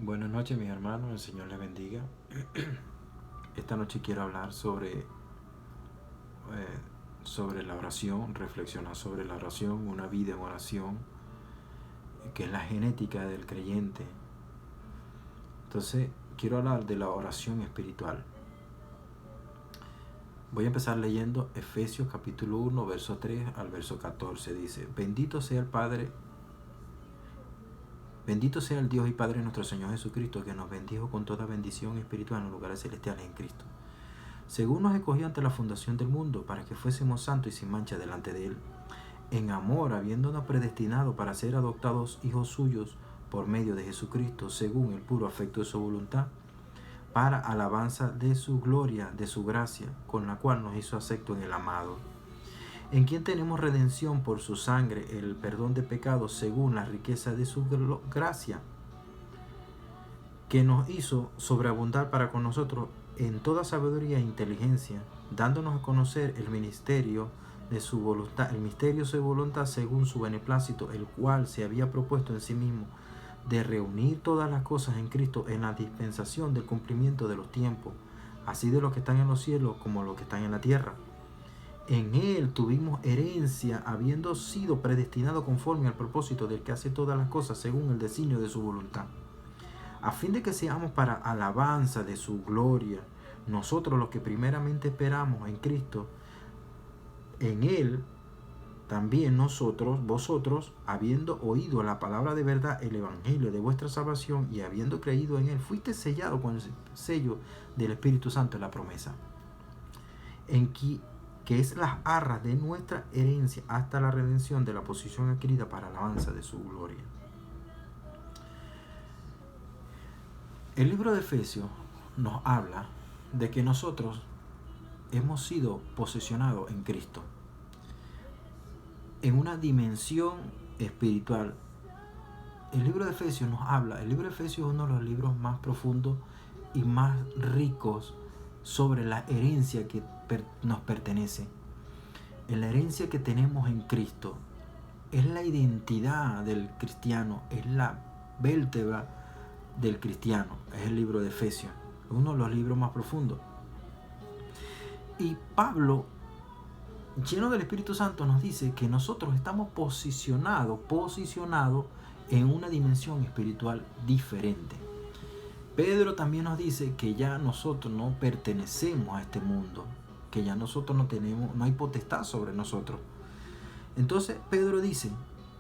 Buenas noches, mis hermanos, el Señor les bendiga. Esta noche quiero hablar sobre la oración, reflexionar sobre la oración, una vida en oración, que es la genética del creyente. Entonces, quiero hablar de la oración espiritual. Voy a empezar leyendo Efesios capítulo 1, verso 3 al verso 14. Dice: Bendito sea el Padre, bendito sea el Dios y Padre de nuestro Señor Jesucristo, que nos bendijo con toda bendición espiritual en los lugares celestiales en Cristo, según nos escogió ante la fundación del mundo, para que fuésemos santos y sin mancha delante de Él, en amor, habiéndonos predestinado para ser adoptados hijos suyos por medio de Jesucristo, según el puro afecto de su voluntad, para alabanza de su gloria, de su gracia, con la cual nos hizo acepto en el amado, en quien tenemos redención por su sangre, el perdón de pecados, según la riqueza de su gracia, que nos hizo sobreabundar para con nosotros en toda sabiduría e inteligencia, dándonos a conocer el misterio de su voluntad, el misterio de su voluntad según su beneplácito, el cual se había propuesto en sí mismo de reunir todas las cosas en Cristo en la dispensación del cumplimiento de los tiempos, así de los que están en los cielos como los que están en la tierra. En Él tuvimos herencia, habiendo sido predestinado conforme al propósito del que hace todas las cosas según el designio de su voluntad, a fin de que seamos para alabanza de su gloria, nosotros los que primeramente esperamos en Cristo. En Él también vosotros, habiendo oído la palabra de verdad, el evangelio de vuestra salvación, y habiendo creído en Él, fuiste sellado con el sello del Espíritu Santo de la promesa, en que es las arras de nuestra herencia hasta la redención de la posición adquirida para alabanza de su gloria. El libro de Efesios nos habla de que nosotros hemos sido posesionados en Cristo, en una dimensión espiritual. El libro de Efesios nos habla, el libro de Efesios es uno de los libros más profundos y más ricos sobre la herencia que nos pertenece. La herencia que tenemos en Cristo es la identidad del cristiano, es la vértebra del cristiano, es el libro de Efesios, es uno de los libros más profundos. Y Pablo, lleno del Espíritu Santo, nos dice que nosotros estamos posicionados en una dimensión espiritual diferente. Pedro también nos dice que ya nosotros no pertenecemos a este mundo, que ya nosotros no hay potestad sobre nosotros. Entonces Pedro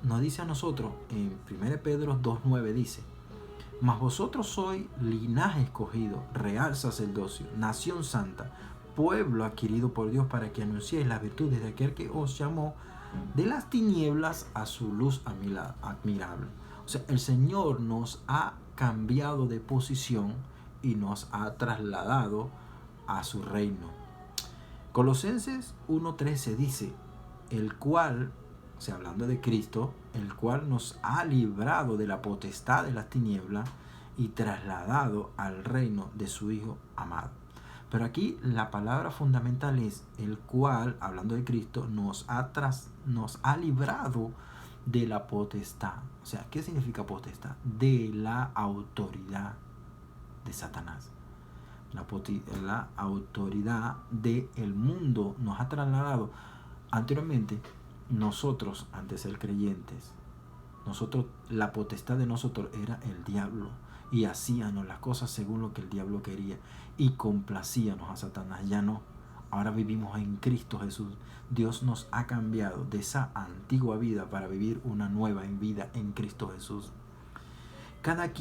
nos dice a nosotros, en 1 Pedro 2:9 dice: Mas vosotros sois linaje escogido, real sacerdocio, nación santa, pueblo adquirido por Dios, para que anunciéis las virtudes de aquel que os llamó de las tinieblas a su luz admirable. O sea, el Señor nos ha cambiado de posición y nos ha trasladado a su reino. Colosenses 1:13 dice: el cual, o sea, hablando de Cristo, el cual nos ha librado de la potestad de las tinieblas y trasladado al reino de su Hijo amado. Pero aquí la palabra fundamental es el cual, hablando de Cristo, nos ha librado de la potestad. O sea, ¿qué significa potestad? De la autoridad de Satanás. La autoridad del mundo nos ha trasladado. Anteriormente, nosotros, antes de ser creyentes, la potestad de nosotros era el diablo, y hacíamos las cosas según lo que el diablo quería y complacíamos a Satanás. Ya no, ahora vivimos en Cristo Jesús. Dios nos ha cambiado de esa antigua vida para vivir una nueva vida en Cristo Jesús. Cada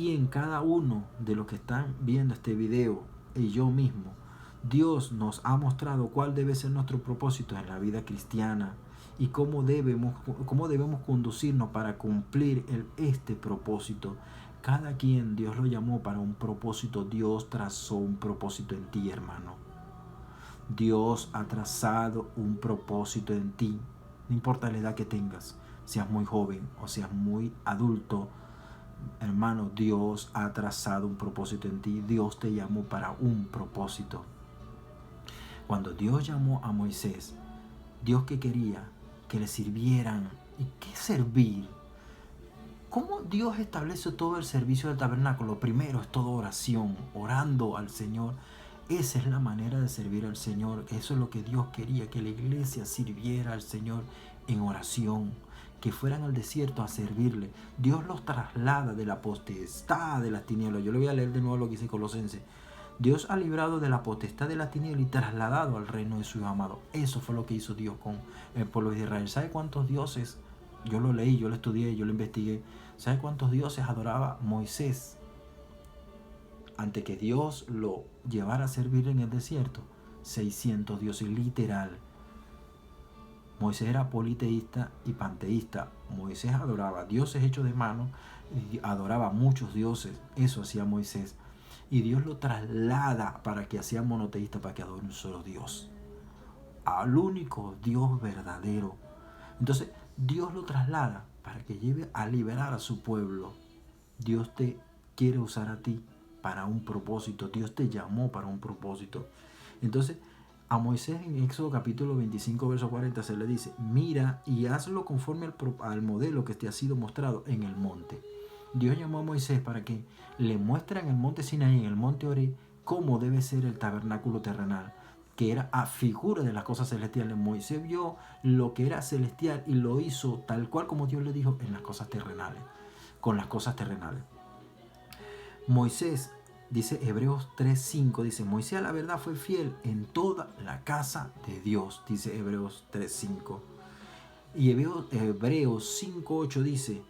uno de los que están viendo este video y yo mismo, Dios nos ha mostrado cuál debe ser nuestro propósito en la vida cristiana y cómo debemos conducirnos para cumplir este propósito. Cada quien Dios lo llamó para un propósito. Dios trazó un propósito en ti, hermano. Dios ha trazado un propósito en ti. No importa la edad que tengas, seas muy joven o seas muy adulto, hermano, Dios ha trazado un propósito en ti. Dios te llamó para un propósito. Cuando Dios llamó a Moisés, Dios que quería que le sirvieran. ¿Y qué servir? ¿Cómo Dios establece todo el servicio del tabernáculo? Primero es todo oración, orando al Señor. Esa es la manera de servir al Señor. Eso es lo que Dios quería, que la iglesia sirviera al Señor en oración, que fueran al desierto a servirle. Dios los traslada de la potestad de las tinieblas. Yo le voy a leer de nuevo lo que dice Colosenses. Dios ha librado de la potestad de la tiniebla y trasladado al reino de su Hijo amado. Eso fue lo que hizo Dios con el pueblo de Israel. ¿Sabe cuántos dioses? Yo lo leí, yo lo estudié, yo lo investigué. ¿Sabe cuántos dioses adoraba Moisés antes que Dios lo llevara a servir en el desierto? 600 dioses, literal. Moisés era politeísta y panteísta. Moisés adoraba dioses hechos de mano y adoraba muchos dioses. Eso hacía Moisés. Y Dios lo traslada para que sea monoteísta, para que adore un solo Dios, al único Dios verdadero. Entonces Dios lo traslada para que lleve a liberar a su pueblo. Dios te quiere usar a ti para un propósito. Dios te llamó para un propósito. Entonces a Moisés en Éxodo capítulo 25 verso 40 se le dice: mira y hazlo conforme al modelo que te ha sido mostrado en el monte. Dios llamó a Moisés para que le muestre en el monte Sinaí, en el monte Oré, cómo debe ser el tabernáculo terrenal, que era a figura de las cosas celestiales. Moisés vio lo que era celestial y lo hizo tal cual como Dios le dijo en las cosas terrenales, con las cosas terrenales. Moisés, dice Hebreos 3.5, dice: Moisés a la verdad fue fiel en toda la casa de Dios, dice Hebreos 3.5. Y Hebreos 5.8 dice: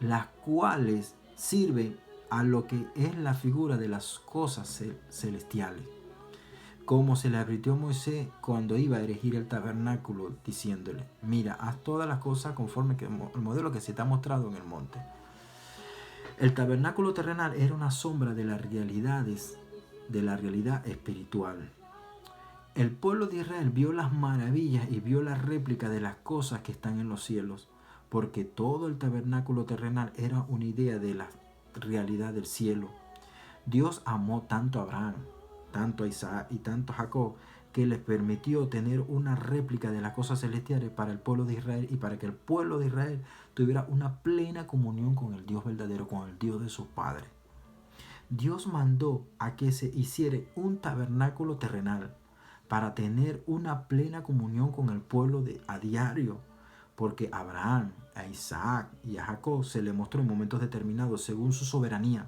las cuales sirven a lo que es la figura de las cosas celestiales, como se le advirtió a Moisés cuando iba a erigir el tabernáculo, diciéndole: mira, haz todas las cosas conforme el modelo que se te ha mostrado en el monte. El tabernáculo terrenal era una sombra de las realidades, de la realidad espiritual. El pueblo de Israel vio las maravillas y vio la réplica de las cosas que están en los cielos, porque todo el tabernáculo terrenal era una idea de la realidad del cielo. Dios amó tanto a Abraham, tanto a Isaac y tanto a Jacob, que les permitió tener una réplica de las cosas celestiales para el pueblo de Israel, y para que el pueblo de Israel tuviera una plena comunión con el Dios verdadero, con el Dios de sus padres. Dios mandó a que se hiciera un tabernáculo terrenal para tener una plena comunión con el pueblo a diario, porque a Abraham, a Isaac y a Jacob se le mostró en momentos determinados según su soberanía.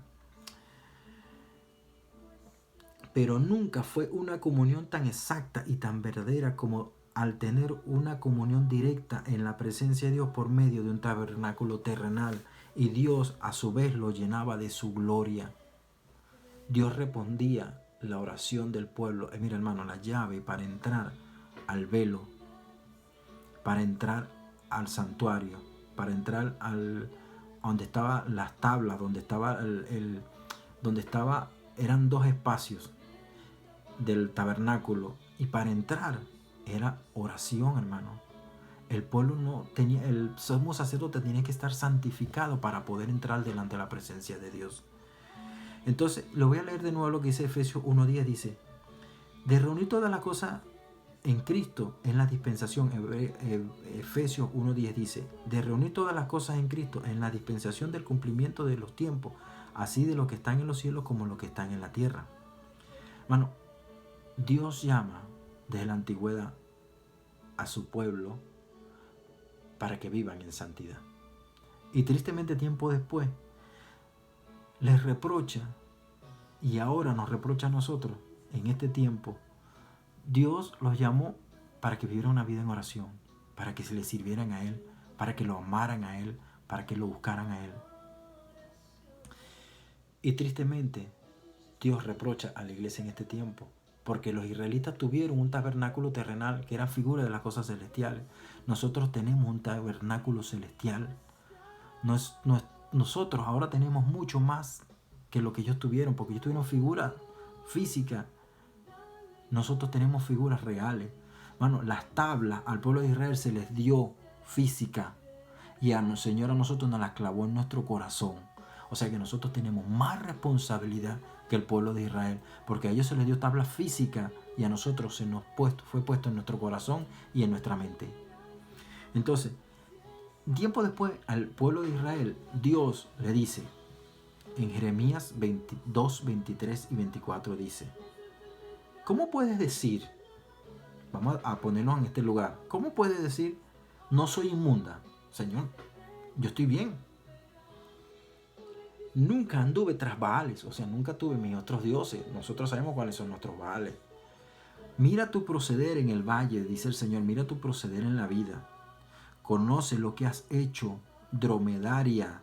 Pero nunca fue una comunión tan exacta y tan verdadera como al tener una comunión directa en la presencia de Dios por medio de un tabernáculo terrenal, y Dios a su vez lo llenaba de su gloria. Dios respondía la oración del pueblo. Mira, hermano, la llave para entrar al velo, para entrar al santuario, para entrar donde estaban las tablas, donde estaba eran dos espacios del tabernáculo, y para entrar era oración, hermano. El pueblo no tenía, el sumo sacerdote tenía que estar santificado para poder entrar delante de la presencia de Dios. Entonces, lo voy a leer de nuevo lo que dice Efesios 1.10, dice: de reunir todas las cosas en Cristo en la dispensación. Efesios 1.10 dice: de reunir todas las cosas en Cristo en la dispensación del cumplimiento de los tiempos, así de lo que están en los cielos como lo que están en la tierra. Hermano, Dios llama desde la antigüedad a su pueblo para que vivan en santidad. Y tristemente tiempo después les reprocha, y ahora nos reprocha a nosotros en este tiempo. Dios los llamó para que vivieran una vida en oración, para que se le sirvieran a Él, para que lo amaran a Él, para que lo buscaran a Él. Y tristemente Dios reprocha a la iglesia en este tiempo, porque los israelitas tuvieron un tabernáculo terrenal que era figura de las cosas celestiales. Nosotros tenemos un tabernáculo celestial. Nosotros ahora tenemos mucho más que lo que ellos tuvieron, porque ellos tuvieron figura física. Nosotros tenemos figuras reales. Bueno, las tablas al pueblo de Israel se les dio física, y al Señor a nosotros nos las clavó en nuestro corazón. O sea que nosotros tenemos más responsabilidad que el pueblo de Israel, porque a ellos se les dio tabla física y a nosotros fue puesto en nuestro corazón y en nuestra mente. Entonces, Tiempo después, al pueblo de Israel, Dios le dice, en Jeremías 22, 23 y 24 dice, ¿cómo puedes decir, vamos a ponernos en este lugar, cómo puedes decir, no soy inmunda? Señor, yo estoy bien. Nunca anduve tras Baales, o sea, nunca tuve mis otros dioses. Nosotros sabemos cuáles son nuestros Baales. Mira tu proceder en el valle, dice el Señor, mira tu proceder en la vida. Conoce lo que has hecho, dromedaria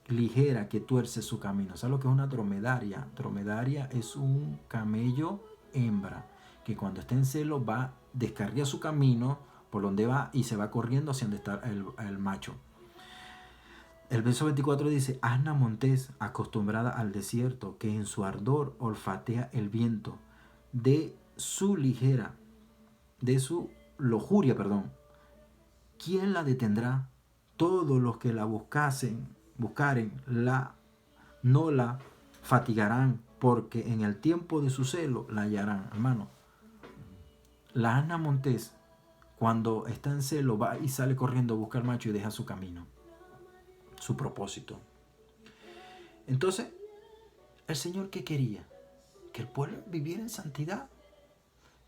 ligera que tuerce su camino. ¿Sabes lo que es una dromedaria? Dromedaria es un camello hembra que cuando está en celo va, descarría su camino por donde va y se va corriendo hacia donde está el macho. El verso 24 dice, asna montés acostumbrada al desierto, que en su ardor olfatea el viento, de su lujuria, ¿quién la detendrá? Todos los que la buscaren, no la fatigarán, porque en el tiempo de su celo la hallarán. Hermano, la asna montés, cuando está en celo, va y sale corriendo a buscar macho y deja su camino, su propósito. Entonces, ¿el Señor qué quería? Que el pueblo viviera en santidad,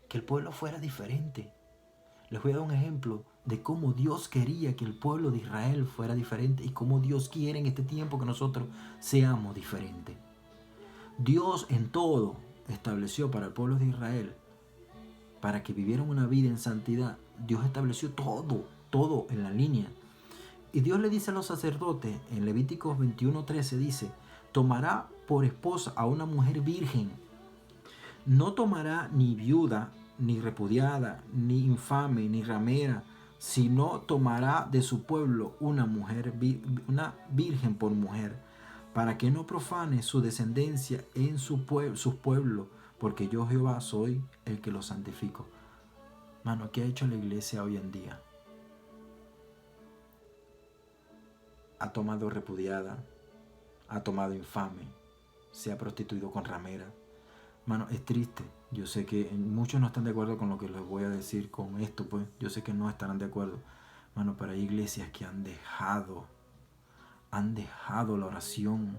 que el pueblo fuera diferente. Les voy a dar un ejemplo de cómo Dios quería que el pueblo de Israel fuera diferente y cómo Dios quiere en este tiempo que nosotros seamos diferentes. Dios en todo estableció para el pueblo de Israel, para que vivieran una vida en santidad. Dios estableció todo en la línea. Y Dios le dice a los sacerdotes, en Levíticos 21:13 dice, tomará por esposa a una mujer virgen. No tomará ni viuda, ni repudiada, ni infame, ni ramera, sino tomará de su pueblo una virgen por mujer, para que no profane su descendencia en sus pueblos, porque yo Jehová soy el que los santifico. Mano, ¿qué ha hecho la iglesia hoy en día? Ha tomado repudiada, ha tomado infame, se ha prostituido con ramera. Mano, es triste. Yo sé que muchos no están de acuerdo con lo que les voy a decir con esto, pues. Yo sé que no estarán de acuerdo. Mano, pero hay iglesias que han dejado la oración.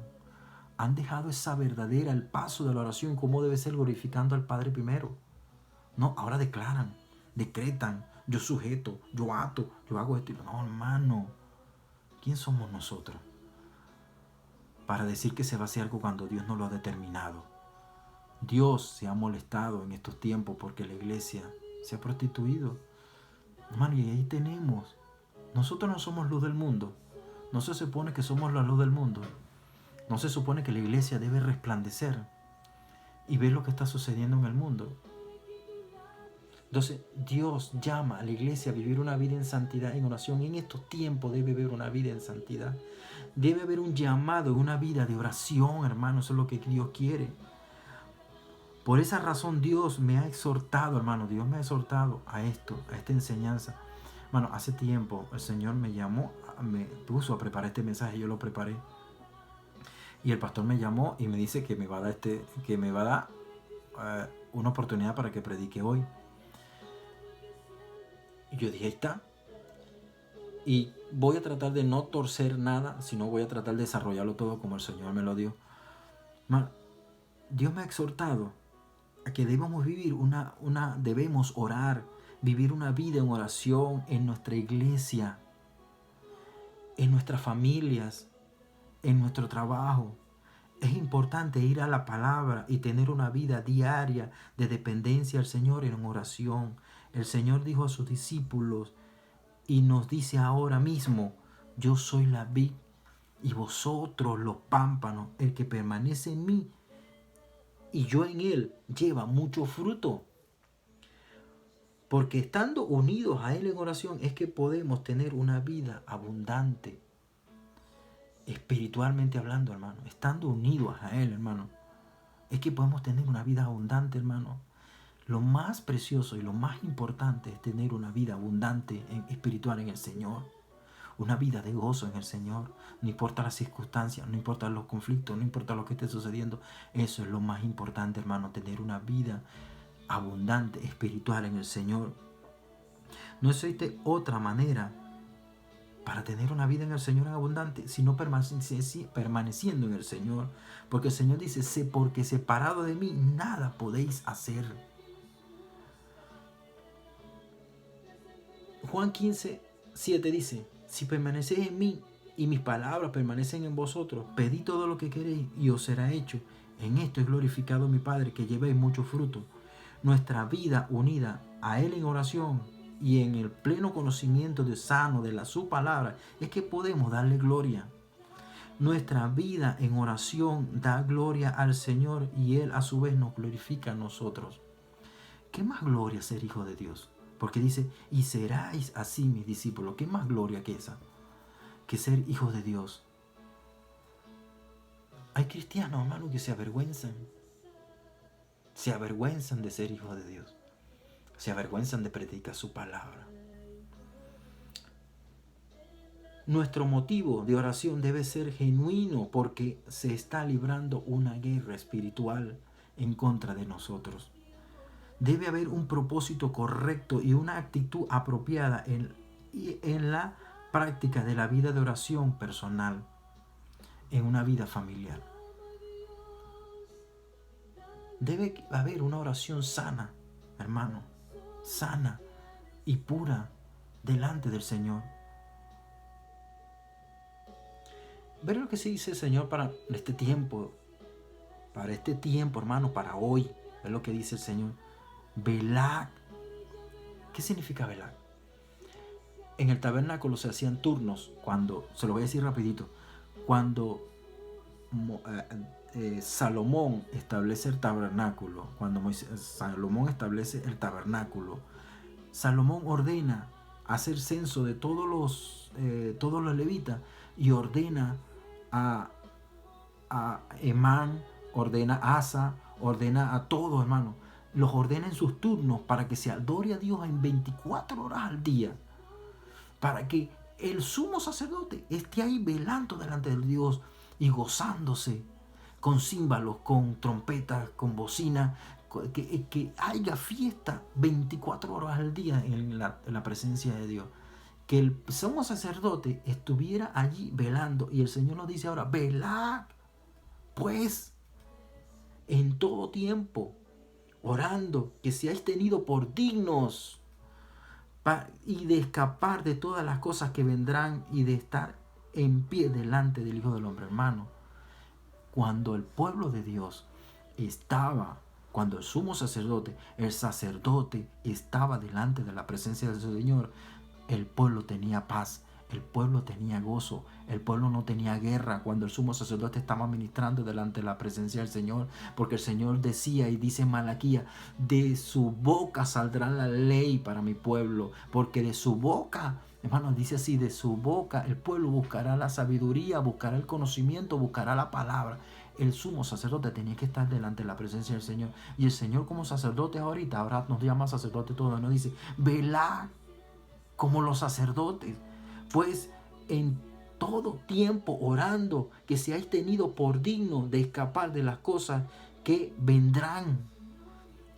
Han dejado esa verdadera, el paso de la oración, cómo debe ser glorificando al Padre primero. No, ahora declaran, decretan, yo sujeto, yo ato, yo hago esto. No, hermano. ¿Quién somos nosotros para decir que se va a hacer algo cuando Dios no lo ha determinado? Dios se ha molestado en estos tiempos porque la iglesia se ha prostituido. Hermano, y ahí tenemos. Nosotros no somos luz del mundo. No se supone que somos la luz del mundo. No se supone que la iglesia debe resplandecer y ver lo que está sucediendo en el mundo. Entonces, Dios llama a la iglesia a vivir una vida en santidad, en oración. En estos tiempos debe haber una vida en santidad. Debe haber un llamado, una vida de oración, hermano. Eso es lo que Dios quiere. Por esa razón Dios me ha exhortado, hermano. Dios me ha exhortado a esto, a esta enseñanza. Hermano, hace tiempo el Señor me llamó, me puso a preparar este mensaje. Yo lo preparé. Y el pastor me llamó y me dice que me va a dar una oportunidad para que predique hoy. Y yo dije, ahí está. Y voy a tratar de no torcer nada, sino voy a tratar de desarrollarlo todo como el Señor me lo dio. Hermano, Dios me ha exhortado a que debemos vivir debemos orar, vivir una vida en oración en nuestra iglesia, en nuestras familias, en nuestro trabajo. Es importante ir a la palabra y tener una vida diaria de dependencia al Señor en oración. El Señor dijo a sus discípulos y nos dice ahora mismo, yo soy la vid y vosotros los pámpanos, el que permanece en mí y yo en él lleva mucho fruto. Porque estando unidos a Él en oración es que podemos tener una vida abundante. Espiritualmente hablando, hermano. Estando unidos a Él, hermano. Es que podemos tener una vida abundante, hermano. Lo más precioso y lo más importante es tener una vida abundante espiritual en el Señor. Una vida de gozo en el Señor. No importa las circunstancias, no importa los conflictos, no importa lo que esté sucediendo. Eso es lo más importante, hermano. Tener una vida abundante, espiritual en el Señor. No existe otra manera para tener una vida en el Señor en abundante, sino permaneciendo en el Señor. Porque el Señor dice, sé porque separado de mí nada podéis hacer. Juan 15:7 dice, si permanecéis en mí y mis palabras permanecen en vosotros, pedid todo lo que queréis y os será hecho. En esto es glorificado mi Padre, que llevéis mucho fruto. Nuestra vida unida a Él en oración y en el pleno conocimiento de sano de su palabra es que podemos darle gloria. Nuestra vida en oración da gloria al Señor y Él a su vez nos glorifica a nosotros. ¿Qué más gloria ser hijo de Dios? Porque dice, y seráis así mis discípulos. ¿Qué más gloria que esa? Que ser hijos de Dios. Hay cristianos, hermano, que se avergüenzan. Se avergüenzan de ser hijos de Dios. Se avergüenzan de predicar su palabra. Nuestro motivo de oración debe ser genuino porque se está librando una guerra espiritual en contra de nosotros. Debe haber un propósito correcto y una actitud apropiada en la práctica de la vida de oración personal, en una vida familiar. Debe haber una oración sana, hermano, sana y pura delante del Señor. Ver lo que se dice el Señor para este tiempo, hermano, para hoy. Es lo que dice el Señor. Velad. ¿Qué significa velad? En el tabernáculo se hacían turnos se lo voy a decir rapidito, cuando Salomón establece el tabernáculo, Salomón establece el tabernáculo, Salomón ordena hacer censo de todos los levitas y ordena a Emán, ordena a Asa, ordena a todos, hermano. Los ordena en sus turnos para que se adore a Dios en 24 horas al día. Para que el sumo sacerdote esté ahí velando delante de Dios y gozándose con címbalos, con trompetas, con bocina, que haya fiesta 24 horas al día en la presencia de Dios. Que el sumo sacerdote estuviera allí velando, y el Señor nos dice ahora, velad pues en todo tiempo, orando, que seáis tenidos por dignos y de escapar de todas las cosas que vendrán y de estar en pie delante del Hijo del Hombre, hermano. Cuando el pueblo de Dios cuando el sumo sacerdote, el sacerdote estaba delante de la presencia del Señor, el pueblo tenía paz, el pueblo tenía gozo, el pueblo no tenía guerra cuando el sumo sacerdote estaba ministrando delante de la presencia del Señor, porque el Señor decía, y dice en Malaquía, de su boca saldrá la ley para mi pueblo, porque de su boca, hermano, dice así, de su boca el pueblo buscará la sabiduría, buscará el conocimiento, buscará la palabra. El sumo sacerdote tenía que estar delante de la presencia del Señor, y el Señor como sacerdote ahora nos llama sacerdote todo, nos dice, velad como los sacerdotes, pues en todo tiempo orando, que seáis tenidos por dignos de escapar de las cosas que vendrán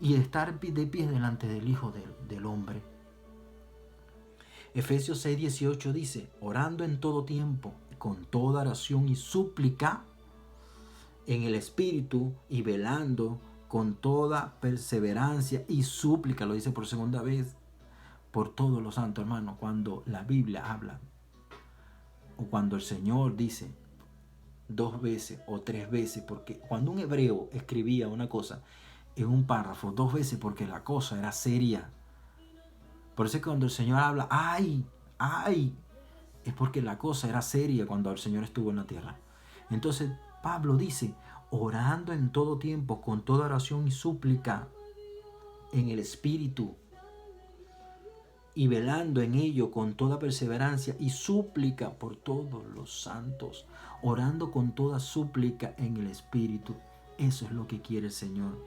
y de estar de pie delante del Hijo del Hombre. Efesios 6:18 dice, orando en todo tiempo, con toda oración y súplica en el Espíritu, y velando con toda perseverancia y súplica, lo dice por segunda vez, por todos los santos, hermanos. Cuando la Biblia habla, o cuando el Señor dice 2 veces o 3 veces, porque cuando un hebreo escribía una cosa en un párrafo 2 veces, porque la cosa era seria. Por eso es que cuando el Señor habla, ¡ay! Es porque la cosa era seria cuando el Señor estuvo en la tierra. Entonces Pablo dice, orando en todo tiempo, con toda oración y súplica en el Espíritu, y velando en ello con toda perseverancia y súplica por todos los santos, orando con toda súplica en el Espíritu. Eso es lo que quiere el Señor.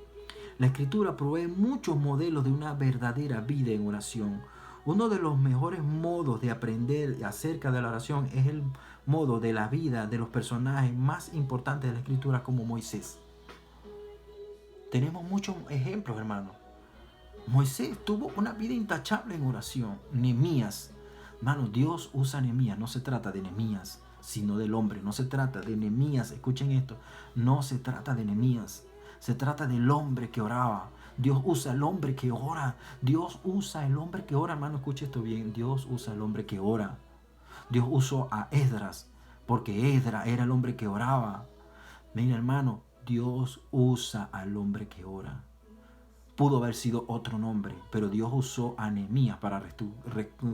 La Escritura provee muchos modelos de una verdadera vida en oración. Uno de los mejores modos de aprender acerca de la oración es el modo de la vida de los personajes más importantes de la Escritura, como Moisés. Tenemos muchos ejemplos, hermanos. Moisés tuvo una vida intachable en oración. Nehemías, Hermano, Dios usa a Nehemías. No se trata de Nehemías, sino del hombre. No se trata de Nehemías. Escuchen esto. No se trata de Nehemías. Se trata del hombre que oraba. Dios usa al hombre que ora. Dios usa el hombre que ora. Hermano, escuche esto bien. Dios usa al hombre que ora. Dios usó a Esdras, porque Esdras era el hombre que oraba. Mira, hermano, Dios usa al hombre que ora. Pudo haber sido otro nombre, pero Dios usó a Nehemías para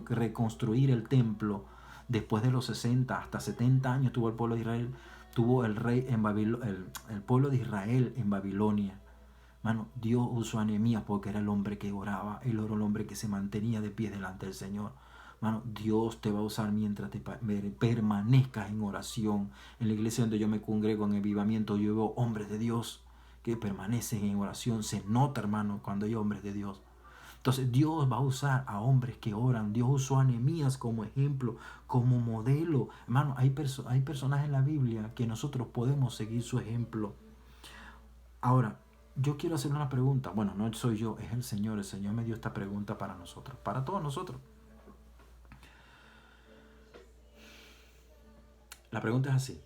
reconstruir el templo. Después de los 60 hasta 70 años tuvo el pueblo de Israel, tuvo el rey en el pueblo de Israel en Babilonia. Mano, Dios usó a Nehemías porque era el hombre que oraba, él era el hombre que se mantenía de pie delante del Señor. Mano, Dios te va a usar mientras te permanezcas en oración. En la iglesia donde yo me congrego en Avivamiento, yo veo hombres de Dios que permanecen en oración. Se nota, hermano, cuando hay hombres de Dios. Entonces Dios va a usar a hombres que oran. Dios usó a Nehemías como ejemplo, como modelo. Hermano, hay personajes en la Biblia que nosotros podemos seguir su ejemplo. Ahora, yo quiero hacer una pregunta. Bueno, no soy yo, es el Señor. El Señor me dio esta pregunta para nosotros, para todos nosotros. La pregunta es así.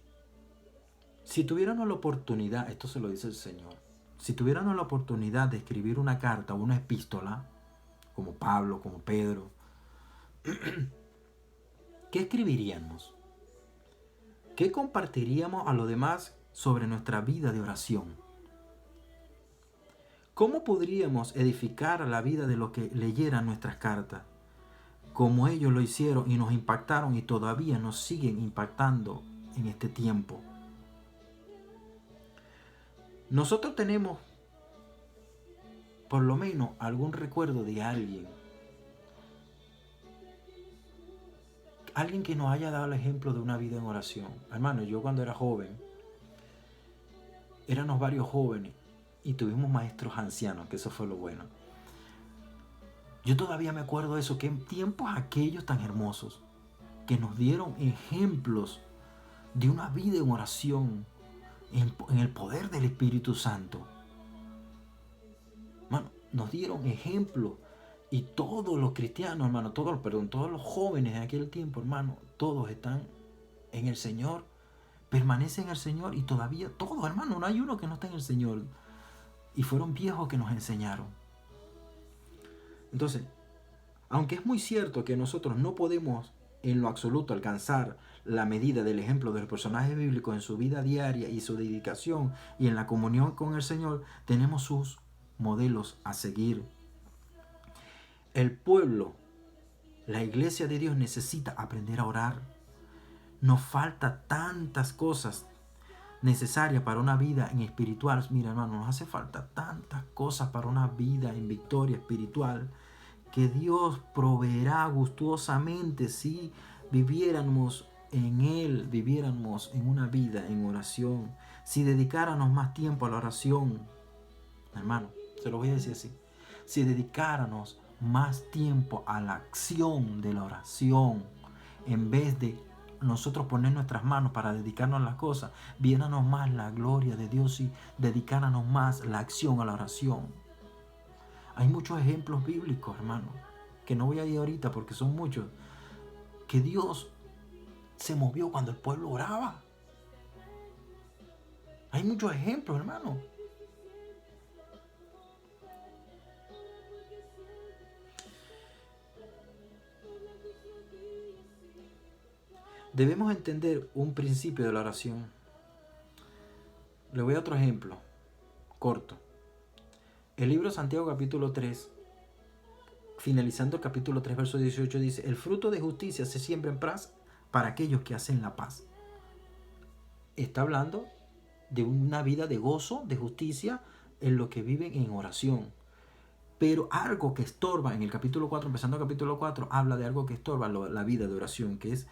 Si tuviéramos la oportunidad, esto se lo dice el Señor, si tuviéramos la oportunidad de escribir una carta o una epístola, como Pablo, como Pedro, ¿qué escribiríamos? ¿Qué compartiríamos a los demás sobre nuestra vida de oración? ¿Cómo podríamos edificar la vida de los que leyeran nuestras cartas? Como ellos lo hicieron y nos impactaron y todavía nos siguen impactando en este tiempo. Nosotros tenemos por lo menos algún recuerdo de alguien que nos haya dado el ejemplo de una vida en oración. Hermano, yo cuando era joven, éramos varios jóvenes y tuvimos maestros ancianos, que eso fue lo bueno. Yo todavía me acuerdo de eso, que en tiempos aquellos tan hermosos, que nos dieron ejemplos de una vida en oración, en el poder del Espíritu Santo. Hermano, nos dieron ejemplos. Y todos los cristianos, hermano, todos los jóvenes de aquel tiempo, hermano, todos están en el Señor, permanecen en el Señor y todavía todos, hermano, no hay uno que no esté en el Señor. Y fueron viejos que nos enseñaron. Entonces, aunque es muy cierto que nosotros no podemos en lo absoluto alcanzar la medida del ejemplo de los personajes bíblicos en su vida diaria y su dedicación y en la comunión con el Señor, tenemos sus modelos a seguir. El pueblo, la iglesia de Dios necesita aprender a orar. Nos falta tantas cosas necesarias para una vida en espiritual. Mira, hermano, nos hace falta tantas cosas para una vida en victoria espiritual que Dios proveerá gustosamente si viviéramos en Él, viviéramos en una vida en oración, si dedicáramos más tiempo a la oración. Hermano, se lo voy a decir así. Si dedicáramos más tiempo a la acción de la oración, en vez de nosotros poner nuestras manos para dedicarnos a las cosas, viéramos más la gloria de Dios y dedicáramos más la acción a la oración. Hay muchos ejemplos bíblicos, hermano, que no voy a ir ahorita porque son muchos, que Dios se movió cuando el pueblo oraba. Hay muchos ejemplos, hermano. Debemos entender un principio de la oración. Le voy a otro ejemplo, corto. El libro de Santiago capítulo 3, finalizando el capítulo 3, verso 18, dice: el fruto de justicia se siembra en paz para aquellos que hacen la paz. Está hablando de una vida de gozo, de justicia, en lo que viven en oración. Pero algo que estorba, en el capítulo 4, empezando el capítulo 4, habla de algo que estorba la vida de oración, que es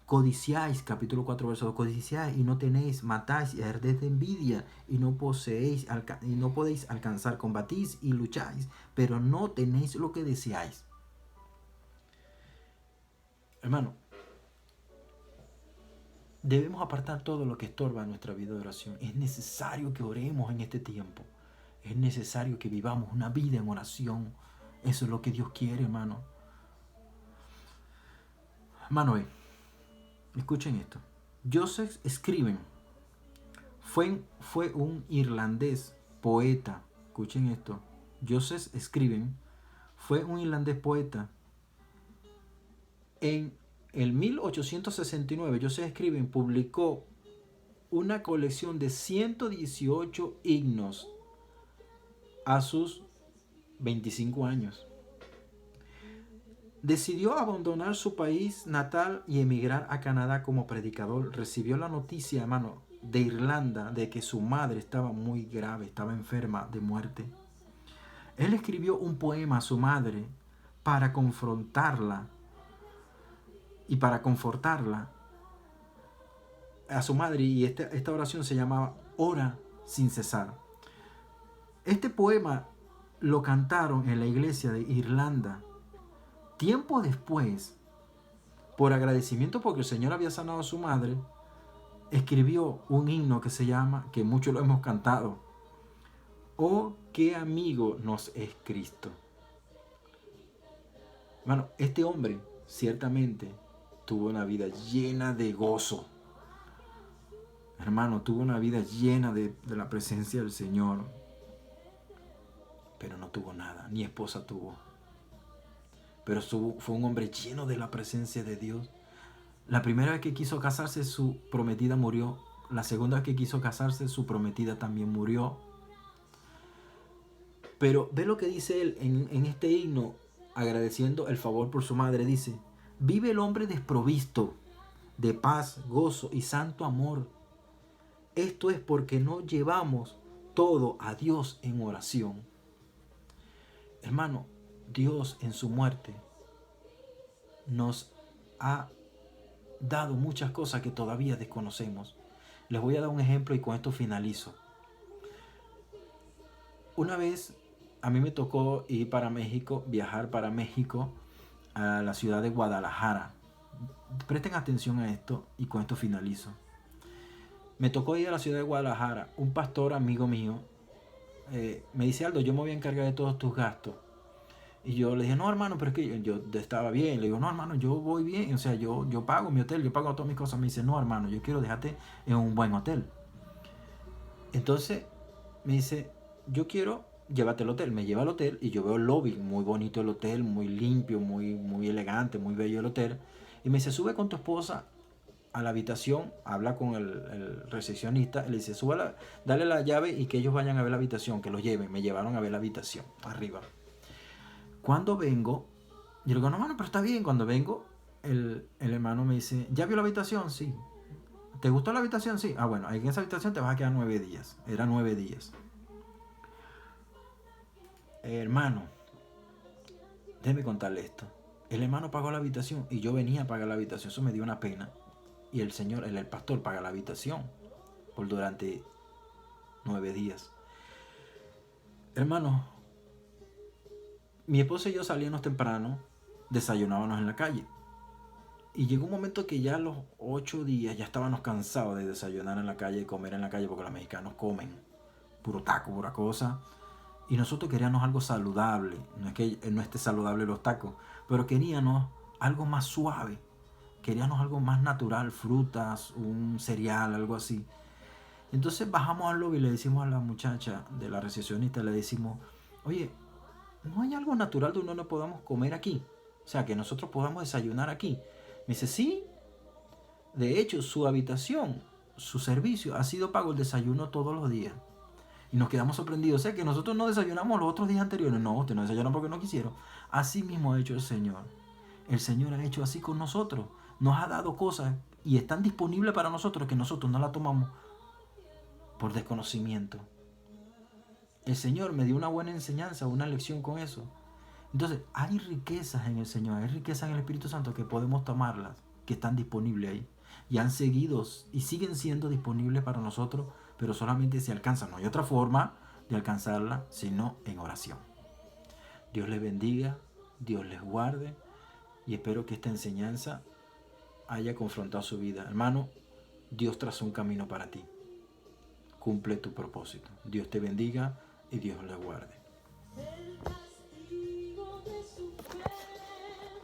codiciáis, capítulo 4, verso 2, codiciáis y no tenéis, matáis y ardéis de envidia y no podéis alcanzar, combatís y lucháis, pero no tenéis lo que deseáis. Hermano, debemos apartar todo lo que estorba nuestra vida de oración. Es necesario que oremos en este tiempo. Es necesario que vivamos una vida en oración. Eso es lo que Dios quiere, hermano. Manuel, escuchen esto. Joseph Scriven fue un irlandés poeta. Escuchen esto. Joseph Scriven fue un irlandés poeta. En el 1869, Joseph Scriven publicó una colección de 118 himnos a sus 25 años. Decidió abandonar su país natal y emigrar a Canadá como predicador. Recibió la noticia, hermano, de Irlanda de que su madre estaba muy grave, estaba enferma de muerte. Él escribió un poema a su madre para confrontarla y para confortarla a su madre, y esta oración se llamaba Ora sin cesar. Este poema lo cantaron en la iglesia de Irlanda. Tiempo después, por agradecimiento porque el Señor había sanado a su madre, escribió un himno que se llama, que muchos lo hemos cantado, Oh, qué amigo nos es Cristo. Bueno, este hombre ciertamente tuvo una vida llena de gozo. Hermano, tuvo una vida llena de la presencia del Señor, pero no tuvo nada, ni esposa tuvo. Pero fue un hombre lleno de la presencia de Dios. La primera vez que quiso casarse, su prometida murió. La segunda vez que quiso casarse, su prometida también murió. Pero ve lo que dice él en este himno, agradeciendo el favor por su madre. Dice, vive el hombre desprovisto de paz, gozo y santo amor. Esto es porque no llevamos todo a Dios en oración. Hermano, Dios en su muerte nos ha dado muchas cosas que todavía desconocemos. Les voy a dar un ejemplo y con esto finalizo. Una vez a mí me tocó ir para México, viajar para México, a la ciudad de Guadalajara. Presten atención a esto y con esto finalizo. Me tocó ir a la ciudad de Guadalajara. Un pastor amigo mío me dice, Aldo, yo me voy a encargar de todos tus gastos. Y yo le dije, no, hermano, pero es que yo estaba bien. Le digo, no, hermano, yo voy bien. O sea, yo pago mi hotel, yo pago todas mis cosas. Me dice, no, hermano, yo quiero dejarte en un buen hotel. Entonces me dice, yo quiero llevarte al hotel. Me lleva al hotel y yo veo el lobby, muy bonito el hotel, muy limpio, muy elegante, muy bello el hotel. Y me dice, sube con tu esposa a la habitación, habla con el recepcionista, le dice, dale la llave y que ellos vayan a ver la habitación, que los lleven. Me llevaron a ver la habitación, arriba. Cuando vengo, yo le digo, no, hermano, pero está bien. Cuando vengo, el hermano me dice, ¿ya vio la habitación? Sí. ¿Te gustó la habitación? Sí. Ah, bueno, en esa habitación te vas a quedar 9 días. Era 9 días. Hermano, déjeme contarle esto. El hermano pagó la habitación y yo venía a pagar la habitación. Eso me dio una pena. Y el señor, el pastor, paga la habitación por durante 9 días. Hermano, mi esposa y yo salíamos temprano, desayunábamos en la calle. Y llegó un momento que ya a los 8 días ya estábamos cansados de desayunar en la calle y comer en la calle, porque los mexicanos comen puro taco, pura cosa. Y nosotros queríamos algo saludable. No es que no esté saludable los tacos, pero queríamos algo más suave. Queríamos algo más natural, frutas, un cereal, algo así. Entonces bajamos al lobby y le decimos a la muchacha de la recepcionista, le decimos, oye, ¿no hay algo natural donde no podamos comer aquí? O sea, que nosotros podamos desayunar aquí. Me dice, sí. De hecho, su habitación, su servicio ha sido pago el desayuno todos los días. Y nos quedamos sorprendidos. O sea, que nosotros no desayunamos los otros días anteriores. No, usted no desayunó porque no quisieron. Así mismo ha hecho el Señor. El Señor ha hecho así con nosotros. Nos ha dado cosas y están disponibles para nosotros que nosotros no las tomamos por desconocimiento. El Señor me dio una buena enseñanza, una lección con eso. Entonces, hay riquezas en el Señor, hay riquezas en el Espíritu Santo que podemos tomarlas, que están disponibles ahí. Y han seguido y siguen siendo disponibles para nosotros, pero solamente se alcanzan. No hay otra forma de alcanzarla sino en oración. Dios les bendiga, Dios les guarde y espero que esta enseñanza haya confrontado su vida. Hermano, Dios trazó un camino para ti. Cumple tu propósito. Dios te bendiga y Dios les guarde.